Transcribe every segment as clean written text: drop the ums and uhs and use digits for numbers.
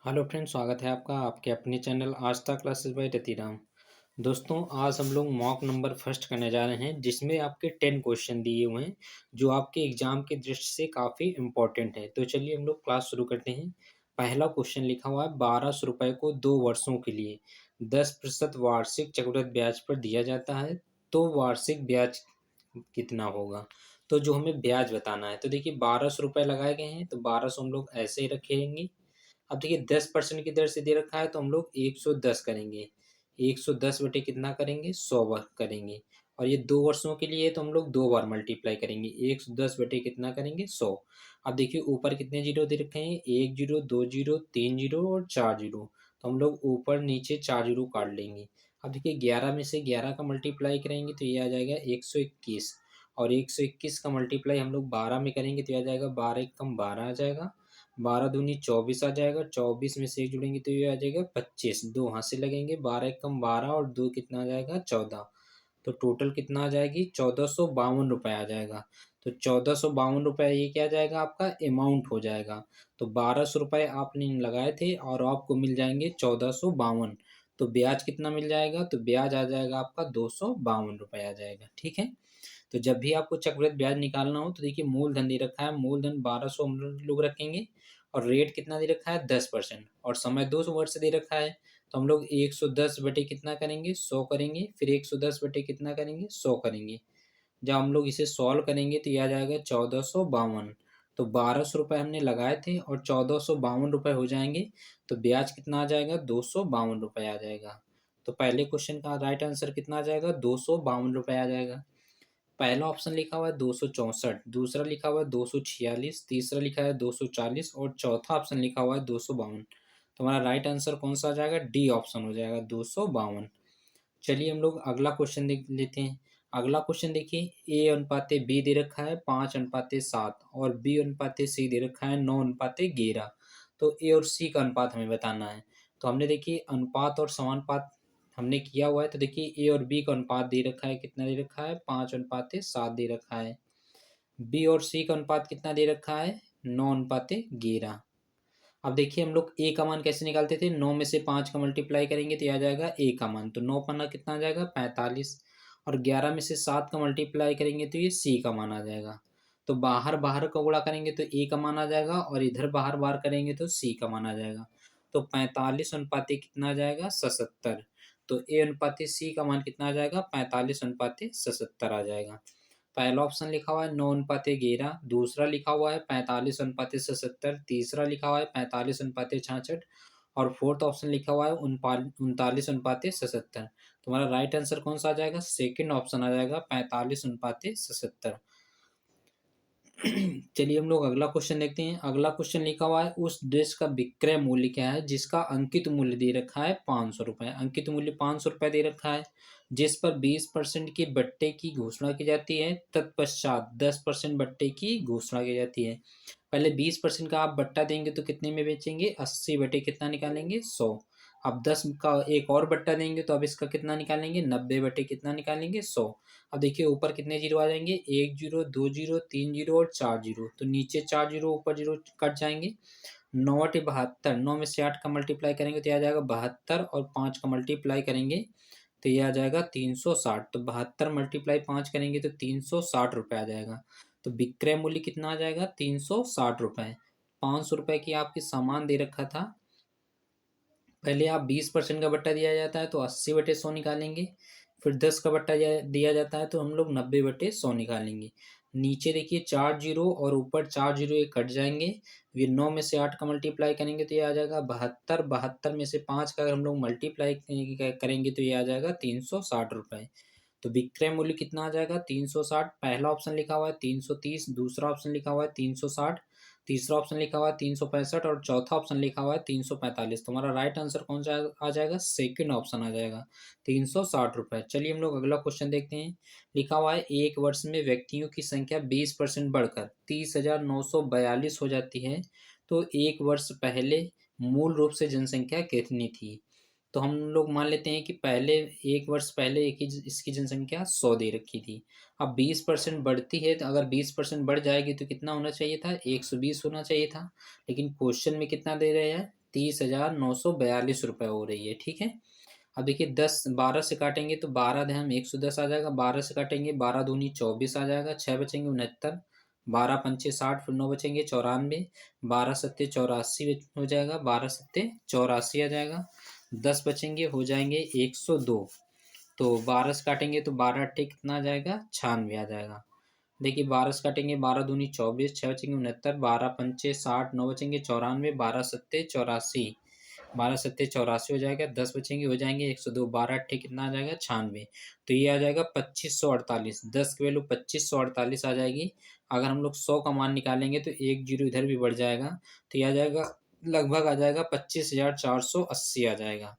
Hello friends, स्वागत है आपका आपके अपने चैनल आज तक क्लासेस बाय रतिराम। दोस्तों, आज हम लोग मॉक नंबर फर्स्ट करने जा रहे हैं जिसमें आपके 10 क्वेश्चन दिए हुए हैं जो आपके एग्जाम की दृष्टि से काफ़ी इम्पोर्टेंट है। तो चलिए हम लोग क्लास शुरू करते हैं। पहला क्वेश्चन लिखा हुआ है 1200 रुपये को 2 वर्षों के लिए 10% वार्षिक चक्रवृद्धि ब्याज पर दिया जाता है, तो वार्षिक ब्याज कितना होगा। तो जो हमें ब्याज बताना है, तो देखिए 1200 रुपये लगाए गए हैं तो 1200 हम लोग ऐसे ही रखेंगे। अब देखिए 10% की दर से दे रखा है तो हम लोग 110 करेंगे। 110 बटे कितना करेंगे, 100 बार करेंगे। और ये 2 वर्षों के लिए है तो हम लोग 2 बार मल्टीप्लाई करेंगे। 110 बटे कितना करेंगे, 100। अब देखिए ऊपर कितने जीरो दे रखे हैं, 1 जीरो, 2 जीरो, 3 जीरो और 4 जीरो। तो हम लोग ऊपर नीचे 4 जीरो काट लेंगे। अब देखिए 11 में से 11 का मल्टीप्लाई करेंगे तो ये आ जाएगा 121। और 121 का मल्टीप्लाई हम लोग 12 में करेंगे तो ये आ जाएगा 12 एक कम 12 आ जाएगा। 12 दूनी 24 आ जाएगा। 24 में से एक जुड़ेंगे तो ये आ जाएगा 25। दो हाथ से लगेंगे, 12 एक कम 12 और दो कितना आ जाएगा, 14। तो टोटल कितना आ जाएगी, 1452 रुपये आ जाएगा। तो 1452 रुपये ये क्या आ जाएगा, आपका अमाउंट हो जाएगा। तो 1200 रुपये आपने लगाए थे और आपको मिल जाएंगे 1452। तो ब्याज कितना मिल जाएगा, तो ब्याज आ जाएगा आपका 252 रुपये आ जाएगा। ठीक है। तो जब भी आपको चक्रवृद्धि ब्याज निकालना हो तो देखिए मूलधन दे रखा है, मूलधन 1200 हम लोग रखेंगे। और रेट कितना दे रखा है, 10%। और समय 2 वर्ष दे रखा है तो हम लोग 110 बटे कितना करेंगे, 100 करेंगे। फिर 110 बटे कितना करेंगे, 100 करेंगे। जब हम लोग इसे सॉल्व करेंगे तो यह आ जाएगा 1452। तो 1200 रुपये हमने लगाए थे और 1452 रुपये हो जाएंगे। तो ब्याज कितना आ जाएगा, 252 रुपये आ जाएगा। तो पहले क्वेश्चन का राइट आंसर कितना आ जाएगा, 252 रुपये आ जाएगा। पहला ऑप्शन लिखा हुआ है 264, दूसरा लिखा हुआ है 246, तीसरा लिखा है 240 और चौथा ऑप्शन लिखा हुआ है 252। तो हमारा राइट आंसर कौन सा आ जाएगा, डी ऑप्शन हो जाएगा, 252। चलिए हम लोग अगला क्वेश्चन देख लेते हैं। अगला क्वेश्चन देखिए, ए अनुपाते बी दे रखा है 5 अनुपाते 7 और बी अनुपाते सी दे रखा है 9 अनुपाते 11। तो ए और सी का अनुपात हमें बताना है। तो हमने देखिए अनुपात और समानुपात हमने किया हुआ है। तो देखिए ए और बी का अनुपात दे रखा है, कितना दे रखा है, 5 अनुपाते 7 दे रखा है। बी और सी का अनुपात कितना दे रखा है, 9 अनुपाते 11। अब देखिए हम लोग ए का मान कैसे निकालते थे, 9 में से 5 का मल्टीप्लाई करेंगे तो यह आ जाएगा ए का मान। तो 9 पन्ना कितना आ जाएगा, 45। और 11 में से 7 का मल्टीप्लाई करेंगे तो ये सी का मान आ जाएगा। तो बाहर बाहर का गुणा करेंगे तो ए का मान आ जाएगा और इधर बाहर बाहर करेंगे तो सी का मान आ जाएगा। तो 45 अनुपाते कितना आ जाएगा, 77। तो ए अनुपाते सी का मान कितना आ जाएगा, 45 अनुपाते 77 आ जाएगा। पहला ऑप्शन लिखा हुआ है 9 अनुपाते 11, दूसरा लिखा हुआ है 45 अनुपाते 77, तीसरा लिखा हुआ है 45 अनुपाते 66 और फोर्थ ऑप्शन लिखा हुआ है 39 अनुपाते 77। तुम्हारा राइट आंसर कौन सा आ जाएगा, सेकंड ऑप्शन आ जाएगा, 45 अनुपाते 77। चलिए हम लोग अगला क्वेश्चन देखते हैं। अगला क्वेश्चन लिखा हुआ है, उस ड्रेस का विक्रय मूल्य क्या है जिसका अंकित मूल्य दे रखा है 500 रुपये। अंकित मूल्य 500 रुपये दे रखा है, जिस पर 20% के बट्टे की घोषणा की जाती है, तत्पश्चात 10% बट्टे की घोषणा की जाती है। पहले 20% का आप बट्टा देंगे तो कितने में बेचेंगे, 80 बटे कितना निकालेंगे, 100। अब 10 का एक और बट्टा देंगे तो अब इसका कितना निकालेंगे, 90 बटे कितना निकालेंगे, 100। अब देखिए ऊपर कितने जीरो आ जाएंगे, 1 जीरो, 2 जीरो, 3 जीरो और 4 जीरो। तो नीचे 4 जीरो ऊपर जीरो कट जाएंगे। 9 8 72, 9 में से 8 का मल्टीप्लाई करेंगे तो यह आ जाएगा 72 और 5 का मल्टीप्लाई करेंगे तो ये आ जाएगा 360। तो 72 × 5 करेंगे तो 360 रुपये आ जाएगा। तो विक्रय मूल्य कितना आ जाएगा, 360 रुपये। 500 रुपये की आपकी सामान दे रखा था। पहले आप 20% का बट्टा दिया जाता है तो 80/100 निकालेंगे। फिर 10 का बट्टा दिया जाता है तो हम लोग 90/100 निकालेंगे। नीचे देखिए 4 जीरो और ऊपर 4 जीरो ये कट जाएंगे। फिर 9 में से 8 का मल्टीप्लाई करेंगे तो ये आ जाएगा 72। 72 में से 5 का हम लोग मल्टीप्लाई करेंगे तो ये आ जाएगा 360 रुपये। तो विक्रय मूल्य कितना आ जाएगा, 360। पहला ऑप्शन लिखा हुआ है 330, दूसरा ऑप्शन लिखा हुआ है 360, तीसरा ऑप्शन लिखा हुआ है 365 और चौथा ऑप्शन लिखा हुआ है 345। तो हमारा राइट आंसर कौन सा आ जाएगा, सेकंड ऑप्शन आ जाएगा, 360 रुपये। चलिए हम लोग अगला क्वेश्चन देखते हैं। लिखा हुआ है, एक वर्ष में व्यक्तियों की संख्या 20% बढ़कर 30,942 हो जाती है, तो एक वर्ष पहले मूल रूप से जनसंख्या कितनी थी। तो हम लोग मान लेते हैं कि पहले एक वर्ष पहले इसकी जनसंख्या 100 दे रखी थी। अब 20% बढ़ती है तो अगर 20% बढ़ जाएगी तो कितना होना चाहिए था, 120 होना चाहिए था। लेकिन क्वेश्चन में कितना दे रहे हैं, 30,942 हो रही है, ठीक है। अब देखिए 10 12 से काटेंगे तो 12 हम 110 आ जाएगा, 12 से काटेंगे 12 दूनी 24 आ जाएगा, 6 बचेंगे 69, 12 पंचे 60, फिर 9 बचेंगे 94, 12 सत्ते 84 हो जाएगा, 12 सत्ते 84 आ जाएगा, 10 बचेंगे हो जाएंगे 102। तो 12 से काटेंगे तो 12 अट्ठे कितना आ जाएगा, 96 आ जाएगा। देखिए 12 से काटेंगे 12 दूनी 24, 6 बचेंगे 69, 12 पंचे 60, 9 बचेंगे 94, 12 सत्ते 84, 12 सत्ते 84 हो जाएगा, 10 बचेंगे हो जाएंगे 102, 12 अट्ठे कितना आ जाएगा, 96। तो ये आ जाएगा 2548, 10 की वैल्यू 2548 आ जाएगी। अगर हम लोग 100 का मान निकालेंगे तो एक जीरो इधर भी बढ़ जाएगा, तो ये आ जाएगा लगभग आ जाएगा 25,480 आ जाएगा।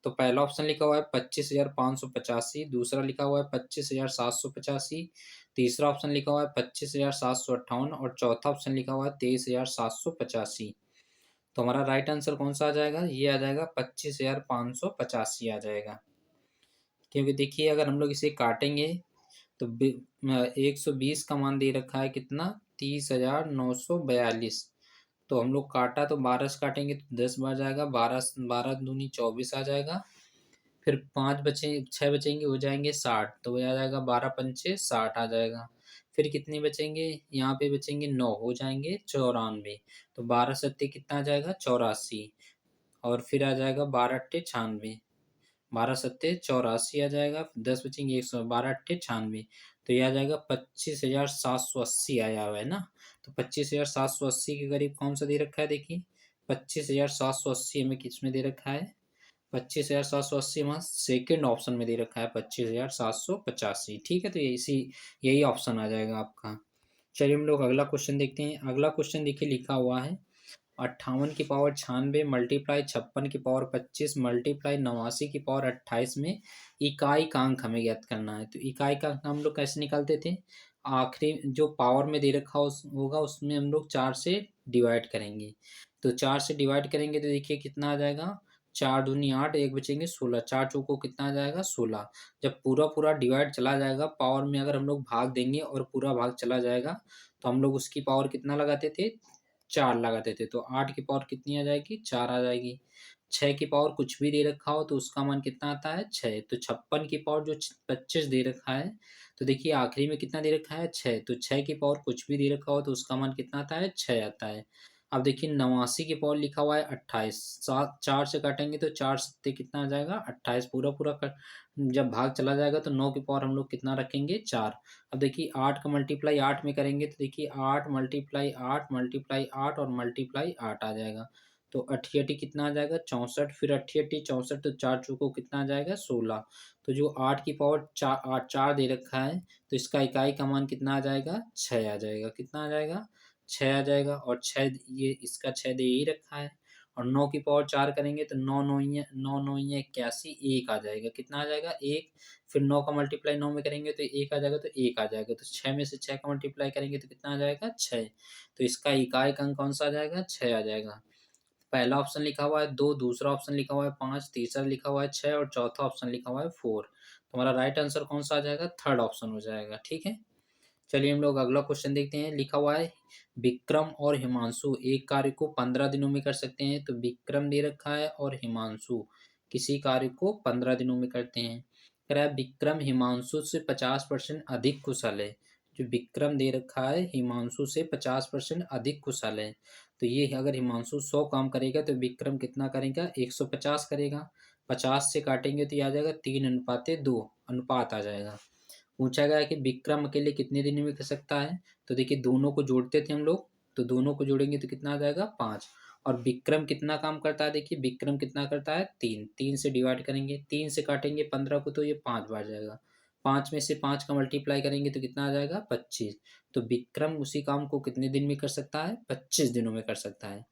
तो पहला ऑप्शन लिखा हुआ है 25,585, दूसरा लिखा हुआ है 25,785, तीसरा ऑप्शन लिखा हुआ है 25,758 और चौथा ऑप्शन लिखा हुआ है 23,785। तो हमारा राइट आंसर कौन सा आ जाएगा, ये आ जाएगा 25,585 आ जाएगा। क्योंकि देखिए अगर हम लोग इसे काटेंगे तो 120 का मान दे रखा है कितना, 30,942। तो हम लोग काटा तो 12 से काटेंगे तो 10 बार जाएगा, 12 12 दूनी 24 आ जाएगा, फिर 5 बचे 6 बचेंगे हो जाएंगे 60, तो वह आ जाएगा 12 पंचे 60 आ जाएगा। फिर कितने बचेंगे, यहाँ पे बचेंगे 9 हो जाएंगे 94, तो 12 सत्ते कितना आ जाएगा 84, और फिर आ जाएगा 12 अट्ठे 96, 12 सत्ते 84 आ जाएगा, 10 बचेंगे 100, 12 अट्ठे 96, तो ये आ जाएगा 25,780 आया हुआ है ना। तो 25,780 के करीब कौन सा दे रखा है, देखिए 25,780 हमें किस में दे रखा है, 25,780 हमारा सेकेंड ऑप्शन में दे रखा है 25,785, ठीक है। तो यही ऑप्शन आ जाएगा आपका। चलिए हम लोग अगला क्वेश्चन देखते हैं। अगला क्वेश्चन देखिए लिखा हुआ है 58 की पावर 96 मल्टीप्लाई 56 की पावर 25 मल्टीप्लाई 89 की पावर 28 में इकाई का अंक हमें ज्ञात करना है। तो इकाई का अंक हम लोग कैसे निकालते थे, आखिरी जो पावर में दे रखा होगा उसमें हम लोग 4 से डिवाइड करेंगे। तो 4 से डिवाइड करेंगे तो देखिए कितना आ जाएगा, 4 दूनी 8, एक बचेंगे 16, 4 चौको कितना आ जाएगा 16। जब पूरा पूरा डिवाइड चला जाएगा पावर में, अगर हम लोग भाग देंगे और पूरा भाग चला जाएगा तो हम लोग उसकी पावर कितना लगाते थे, 4 लगाते थे। तो 8 की पावर कितनी आ जाएगी, 4 आ जाएगी। 6 की पावर कुछ भी दे रखा हो तो उसका मान कितना आता है, 6। तो 56 की पावर जो 25 दे रखा है, तो देखिए आखिरी में कितना दे रखा है, 6। तो 6 की पावर कुछ भी दे रखा हो तो उसका मान कितना आता है, 6 आता है। अब देखिए 89 की पावर लिखा हुआ है 28, 4 से काटेंगे तो 4 सत्ते कितना आ जाएगा 28, पूरा पूरा कर जब भाग चला जाएगा तो 9 की पावर हम लोग कितना रखेंगे, 4। अब देखिए 8 का मल्टीप्लाई 8 में करेंगे तो देखिए 8 मल्टीप्लाई 8 मल्टीप्लाई 8 और मल्टीप्लाई 8 आ जाएगा। तो अट्ठी अट्ठी कितना आ जाएगा 64, फिर अट्ठी अट्ठी 64, तो 4 चौको कितना आ जाएगा 16। तो जो 8 की पावर 4 दे रखा है तो इसका इकाई का मान कितना आ जाएगा, 6 आ जाएगा। कितना आ जाएगा, 6 आ जाएगा। और 6 ये इसका 6 दे ही रखा है। और 9 की पावर 4 करेंगे तो 9 9 81, 1 आ जाएगा। कितना आ जाएगा, 1। फिर 9 का मल्टीप्लाई 9 में करेंगे तो 1 आ जाएगा, तो 1 आ जाएगा। तो 6 में से 6 का मल्टीप्लाई करेंगे तो कितना आ जाएगा, 6। तो इसका इकाई का अंक कौन सा आ जाएगा, 6 आ जाएगा। पहला ऑप्शन लिखा हुआ है 2, दूसरा ऑप्शन लिखा हुआ है 5, तीसरा लिखा हुआ है 6 और चौथा ऑप्शन लिखा हुआ है 4। तो हमारा राइट आंसर कौन सा आ जाएगा, थर्ड ऑप्शन हो जाएगा, ठीक है। चलिए हम लोग अगला क्वेश्चन देखते हैं। लिखा हुआ है विक्रम और हिमांशु एक कार्य को 15 दिनों में कर सकते हैं। तो विक्रम दे रखा है और हिमांशु किसी कार्य को 15 दिनों में करते हैं। कह रहा है विक्रम हिमांशु से 50% अधिक कुशल है। जो विक्रम दे रखा है हिमांशु से 50% अधिक कुशल है। तो ये अगर हिमांशु 100 काम करेगा तो विक्रम कितना करेगा, 150 करेगा। 50 से काटेंगे तो ये आ जाएगा 3:2 अनुपात आ जाएगा। पूछा गया है कि विक्रम अकेले कितने दिन में कर सकता है। तो देखिए दोनों को जोड़ते थे हम लोग, तो दोनों को जोड़ेंगे तो कितना आ जाएगा, 5। और विक्रम कितना काम करता है, देखिए विक्रम कितना करता है, 3। 3 से डिवाइड करेंगे, 3 से काटेंगे 15 को तो ये 5 बार जाएगा। 5 में से 5 का मल्टीप्लाई करेंगे तो कितना आ जाएगा, 25। तो विक्रम उसी काम को कितने दिन में कर सकता है, 25 दिनों में कर सकता है।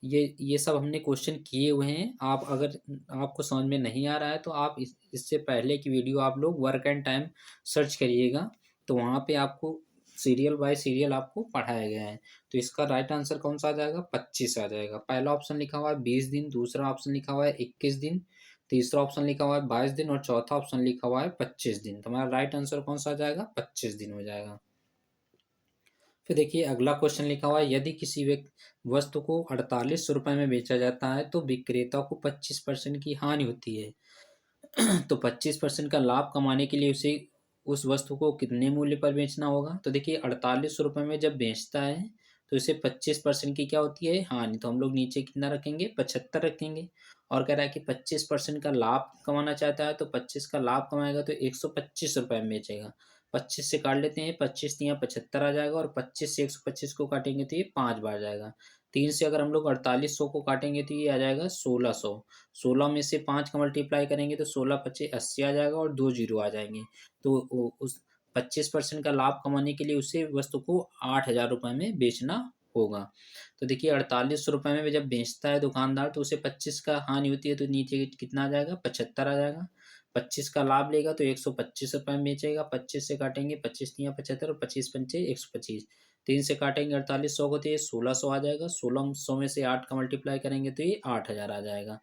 ये सब हमने क्वेश्चन किए हुए हैं। आप अगर आपको समझ में नहीं आ रहा है तो आप इससे पहले की वीडियो आप लोग वर्क एंड टाइम सर्च करिएगा, तो वहाँ पे आपको सीरियल बाय सीरियल आपको पढ़ाया गया है। तो इसका राइट आंसर कौन सा आ जाएगा, 25 आ जाएगा। पहला ऑप्शन लिखा हुआ है 20 दिन, दूसरा ऑप्शन लिखा हुआ है 21 दिन, तीसरा ऑप्शन लिखा हुआ है 22 दिन और चौथा ऑप्शन लिखा हुआ है 25 दिन। तो हमारा राइट आंसर कौन सा आ जाएगा, 25 दिन हो जाएगा। फिर देखिए अगला क्वेश्चन लिखा हुआ है, यदि किसी वस्तु को 4800 रुपये में बेचा जाता है तो विक्रेता को 25% की हानि होती है। तो 25% का लाभ कमाने के लिए उसे उस वस्तु को कितने मूल्य पर बेचना होगा? तो देखिए 4800 रुपये में जब बेचता है तो इसे 25% की क्या होती है? हानि। तो हम लोग नीचे कितना रखेंगे? 75 रखेंगे। और कह रहा है कि 25% का लाभ कमाना चाहता है, तो 25 का लाभ कमाएगा तो 125 रुपये में बेचेगा। 25 से काट लेते हैं, 25 तियाँ 75 आ जाएगा, और 25 से 125 को काटेंगे तो ये 5 बार जाएगा। 3 से अगर हम लोग 4800 को काटेंगे तो ये आ जाएगा 1600। 16 में से 5 का मल्टीप्लाई करेंगे तो 16 पच्चीस 80 आ जाएगा, और 2 जीरो आ जाएंगे। तो उस 25% का लाभ कमाने के लिए उसे वस्तु को 8000 रुपये में बेचना होगा। तो देखिए 4800 रुपये में जब बेचता है दुकानदार तो उसे 25 का हानि होती है, तो नीचे कितना आ जाएगा? 75 आ जाएगा। 25 का लाभ लेगा तो 125 रुपये में बेचेगा। 25 से काटेंगे, 25 तियाँ 75, और 25 पंचे 125। 3 से काटेंगे 4800 को तो ये 1600 आ जाएगा। 1600 में से 8 का मल्टीप्लाई करेंगे तो ये 8000 आ जाएगा।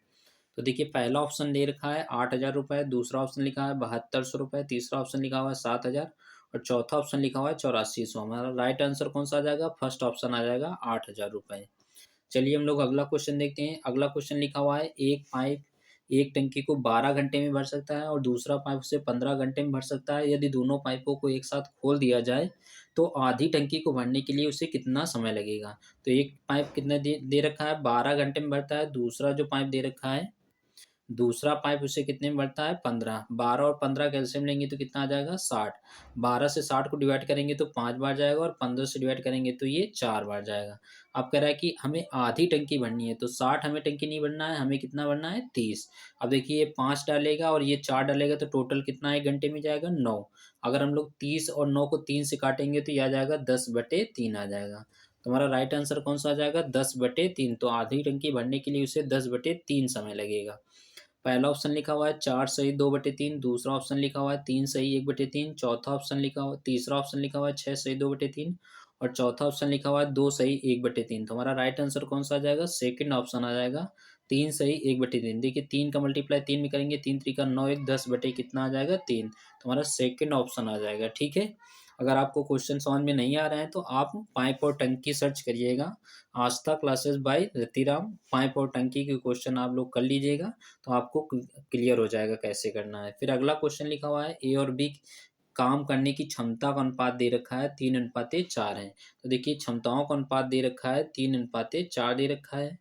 तो देखिए पहला ऑप्शन दे रखा है 8000 रुपये, दूसरा ऑप्शन लिखा है 7200 रुपये, तीसरा ऑप्शन लिखा हुआ है 7000, और चौथा ऑप्शन लिखा हुआ है 8400। हमारा राइट आंसर कौन सा आ जाएगा? फर्स्ट ऑप्शन आ जाएगा 8000 रुपये। चलिए हम लोग अगला क्वेश्चन देखते हैं। अगला क्वेश्चन लिखा हुआ है, एक पाइप एक टंकी को 12 घंटे में भर सकता है और दूसरा पाइप उसे 15 घंटे में भर सकता है। यदि दोनों पाइपों को एक साथ खोल दिया जाए तो आधी टंकी को भरने के लिए उसे कितना समय लगेगा? तो एक पाइप कितना दे रखा है? 12 घंटे में भरता है। दूसरा जो पाइप दे रखा है, दूसरा पाइप उसे कितने में बढ़ता है? 15। 12 और 15 कैल्शियम लेंगे तो कितना आ जाएगा? 60। 12 से 60 को डिवाइड करेंगे तो 5 बार जाएगा, और 15 से डिवाइड करेंगे तो ये 4 बार जाएगा। अब कह रहा है कि हमें आधी टंकी भरनी है, तो 60 हमें टंकी नहीं भरना है, हमें कितना भरना है? 30। अब देखिए ये 5 डालेगा और ये 4 डालेगा तो टोटल कितना 1 घंटे में जाएगा? 9। अगर हम लोग 30 और 9 को 3 से काटेंगे तो ये आ जाएगा 10/3 आ जाएगा। तो हमारा राइट आंसर कौन सा आ जाएगा? 10/3। तो आधी टंकी भरने के लिए उसे 10/3 समय लगेगा। पहला ऑप्शन लिखा हुआ है 4 सही 2/3, दूसरा ऑप्शन लिखा हुआ है 3 सही 1/3, चौथा ऑप्शन लिखा हुआ तीसरा ऑप्शन लिखा हुआ है 6 सही 2/3, और चौथा ऑप्शन लिखा हुआ है 2 सही 1/3। तो हमारा राइट आंसर कौन सा आ जाएगा? सेकंड ऑप्शन आ जाएगा, 3 सही 1/3। देखिए 3 का मल्टीप्लाई 3 में करेंगे, 3 3 9 1 10 बटे कितना आ जाएगा? 3। तो हमारा सेकंड ऑप्शन आ जाएगा। ठीक है। अगर आपको क्वेश्चन समझ में नहीं आ रहे हैं तो आप पाइप और टंकी सर्च करिएगा। आस्था क्लासेस बाय रतिराम, पाइप और टंकी के क्वेश्चन आप लोग कर लीजिएगा, तो आपको क्लियर हो जाएगा कैसे करना है। फिर अगला क्वेश्चन लिखा हुआ है, ए और बी काम करने की क्षमता का अनुपात दे रखा है 3:4 है। तो देखिए क्षमताओं का अनुपात दे रखा है 3:4 दे रखा है।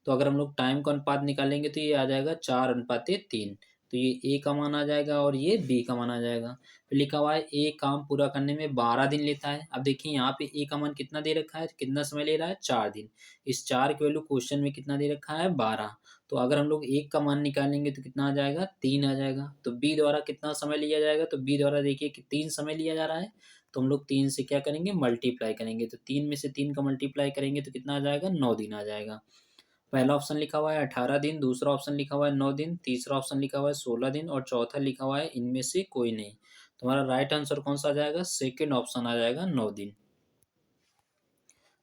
तो अगर हम लोग टाइम का अनुपात निकालेंगे तो ये आ जाएगा 4:3। तो ये ए का मान आ जाएगा और ये बी का मान आ जाएगा। फिर लिखा हुआ है ए काम पूरा करने में 12 दिन लेता है। अब देखिए यहाँ पे ए का मान कितना दे रखा है, कितना समय ले रहा है? 4 दिन। इस 4 की वैल्यू क्वेश्चन में कितना दे रखा है? 12। तो अगर हम लोग एक का मान निकालेंगे तो कितना आ जाएगा? 3 आ जाएगा। तो बी द्वारा कितना समय लिया जाएगा? तो बी द्वारा देखिए कि 3 समय लिया जा रहा है, तो हम लोग 3 से क्या करेंगे? मल्टीप्लाई करेंगे। तो 3 में से 3 का मल्टीप्लाई करेंगे तो कितना आ जाएगा? 9 दिन आ जाएगा। पहला ऑप्शन लिखा हुआ है 18 दिन, दूसरा ऑप्शन लिखा हुआ है 9 दिन, तीसरा ऑप्शन लिखा हुआ है 16 दिन, और चौथा लिखा हुआ है इनमें से कोई नहीं। तो हमारा राइट आंसर कौन सा आ जाएगा? सेकंड ऑप्शन आ जाएगा, 9 दिन।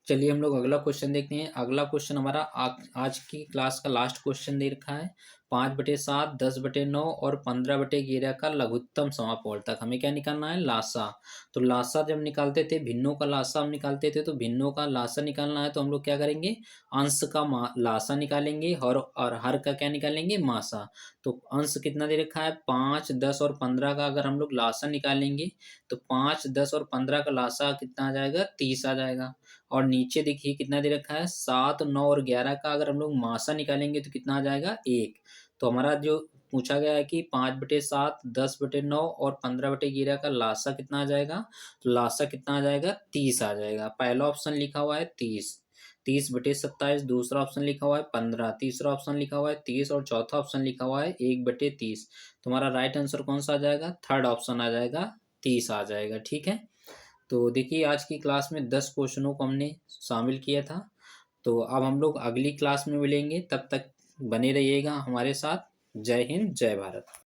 चलिए हम लोग अगला क्वेश्चन देखते हैं। अगला क्वेश्चन हमारा आज की क्लास का लास्ट क्वेश्चन दे रखा है, 5/7, 10/9 और 15/11 का लघुत्तम समापवर्तक। हमें क्या निकालना है? लासा। तो लासा जब निकालते थे, भिन्नों का लासा हम निकालते थे, तो भिन्नों का लासा निकालना है तो हम लोग क्या करेंगे? अंश का लासा निकालेंगे, और हर का क्या निकालेंगे? मासा। तो अंश कितना दे रखा है? 5, 10 और 15 का अगर हम लोग लासा निकालेंगे तो 5, 10 और 15 का लासा कितना आ जाएगा? 30 आ जाएगा। और नीचे देखिए कितना दे रखा है? 7, 9 और 11 का अगर हम लोग मासा निकालेंगे तो कितना आ जाएगा? 1। तो हमारा जो पूछा गया है कि 5/7, 10/9 और 15/11 का लासा कितना आ जाएगा? तो लासा कितना आ जाएगा? 30 आ जाएगा। पहला ऑप्शन लिखा हुआ है 30, 30/27, दूसरा ऑप्शन लिखा हुआ है 15, तीसरा ऑप्शन लिखा हुआ है 30, और चौथा ऑप्शन लिखा हुआ है 1/30। तो हमारा राइट आंसर कौन सा आ जाएगा? थर्ड ऑप्शन आ जाएगा, 30 आ जाएगा। ठीक है। तो देखिए आज की क्लास में 10 क्वेश्चनों को हमने शामिल किया था। तो अब हम लोग अगली क्लास में मिलेंगे, तब तक बने रहिएगा हमारे साथ। जय हिंद, जय भारत।